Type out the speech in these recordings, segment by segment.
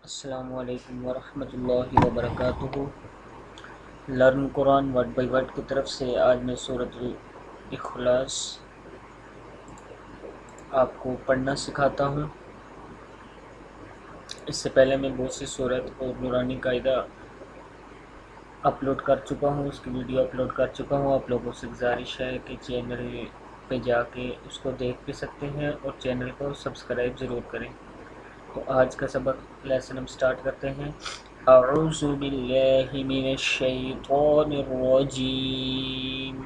السلام علیکم ورحمۃ اللہ وبرکاتہ۔ Learn Quran word by word کی طرف سے آج میں سورۃ الاخلاص آپ کو پڑھنا سکھاتا ہوں۔ اس سے پہلے میں بہت سی سورت اور نورانی قاعدہ اپلوڈ کر چکا ہوں، اس کی ویڈیو اپلوڈ کر چکا ہوں۔ آپ لوگوں سے گزارش ہے کہ چینل پہ جا کے اس کو دیکھ بھی سکتے ہیں اور چینل کو سبسکرائب ضرور کریں۔ تو آج کا سبق لیسن ہم سٹارٹ کرتے ہیں۔ اعوذ باللہ من الشیطان الرجیم،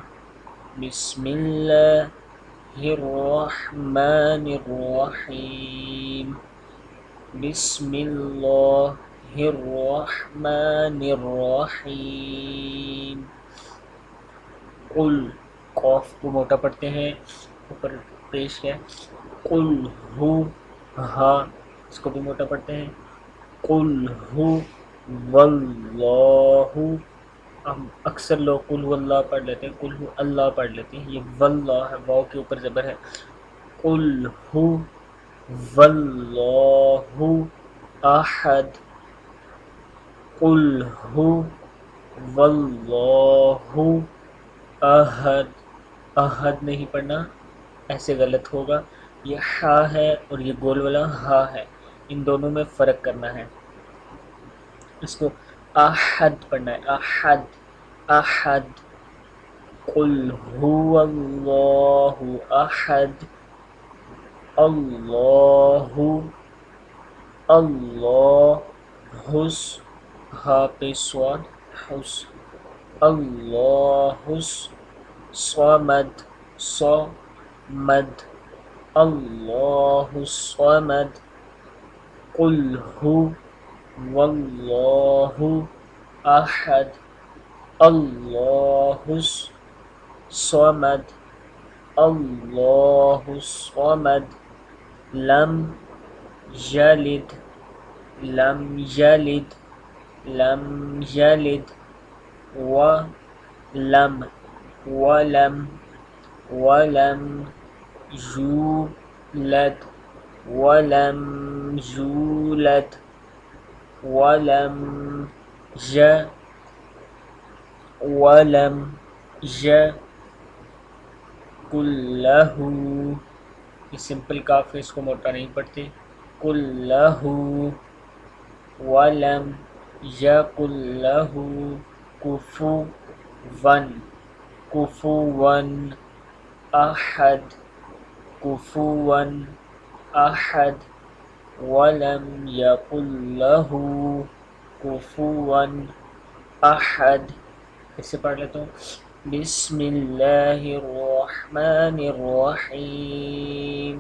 بسم اللہ الرحمن الرحیم، بسم اللہ الرحمن الرحیم۔ قل، قوف کو موٹا پڑھتے ہیں، اوپر پیش ہے۔ قل ہو، ہا اس کو بھی موٹا پڑھتے ہیں۔ قل ہو واللہ، ہم اکثر لوگ قل ہو اللہ پڑھ لیتے ہیں، قل ہو اللہ پڑھ لیتے ہیں، یہ واللہ ہے، واو کے اوپر زبر ہے۔ قل ہو واللہ احد، قل ہو واللہ احد، احد نہیں پڑھنا، ایسے غلط ہوگا۔ یہ ہا ہے اور یہ گول والا ہا ہے، ان دونوں میں فرق کرنا ہے۔ اس کو احد پڑھنا ہے، احد احد۔ قل هو اللہ احد، اللہ اللہ، حس ہا پہ سواد، حس، اللہ صمد، صمد، اللہ صمد۔ قل هو واللہ احد، اللہ الصمد، اللہ الصمد۔ لم یلد، لم یلد، لم یلد۔ ولم، ولم، ولم یولد، ولم یولد۔ ولم ولم یکن لہ، یہ سمپل کاف ہے، اس کو موٹا نہیں پڑھتے۔ قل لہ، ولم یکن لہ کفوا، کفوا احد، کفوا احد۔ ولم یکن لہ کفوا احد۔ اسے پڑھ لیتا ہوں۔ بسم اللہ الرحمن الرحیم،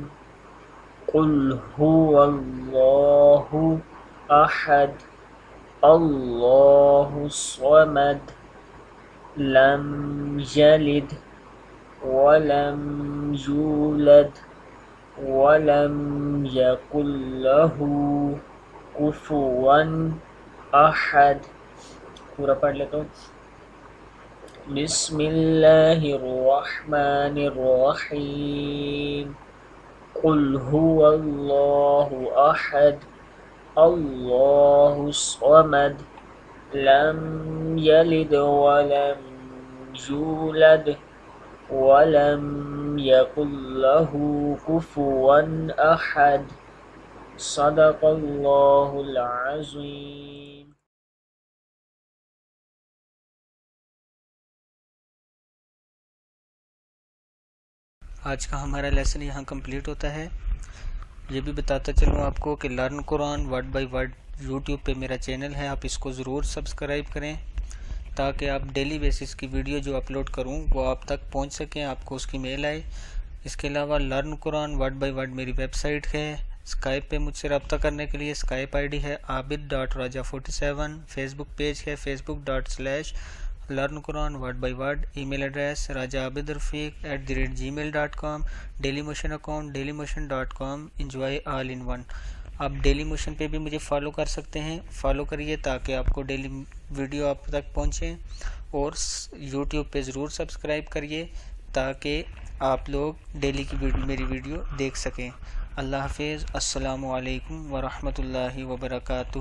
قل هو اللہ احد، اللہ الصمد، لم یلد ولم یولد ولم یکن لہ کفوا احد۔ پورا پڑھ لیتا ہوں۔ بسم اللہ الرحمن الرحیم، قل هو اللہ احد، اللہ الصمد، لم یلد ولم یولد ولم یکن لہ کفوا احد۔ صدق اللہ العظیم۔ آج کا ہمارا لیسن یہاں کمپلیٹ ہوتا ہے۔ یہ بھی بتاتا چلوں آپ کو کہ learn Quran word by word YouTube پہ میرا چینل ہے، آپ اس کو ضرور سبسکرائب کریں تاکہ آپ ڈیلی بیسس کی ویڈیو جو اپلوڈ کروں وہ آپ تک پہنچ سکیں، آپ کو اس کی میل آئے۔ اس کے علاوہ learn Quran word by word میری ویب سائٹ ہے۔ اسکائپ پہ مجھ سے رابطہ کرنے کے لیے اسکائپ آئی ڈی ہے عابد.raja47، فیس بک پیج ہے facebook.com/لرن Quran word by word, email address rajabidrafeq@gmail.com، Dailymotion account dailymotion.com، enjoy all in one. آپ ڈیلی موشن پہ بھی مجھے فالو کر سکتے ہیں، فالو کریے تاکہ آپ کو ڈیلی ویڈیو آپ تک پہنچیں، اور یوٹیوب پہ ضرور سبسکرائب کریے تاکہ آپ لوگ ڈیلی کی میری ویڈیو دیکھ سکیں۔ اللہ حافظ، السلام علیکم ورحمۃ اللہ وبرکاتہ۔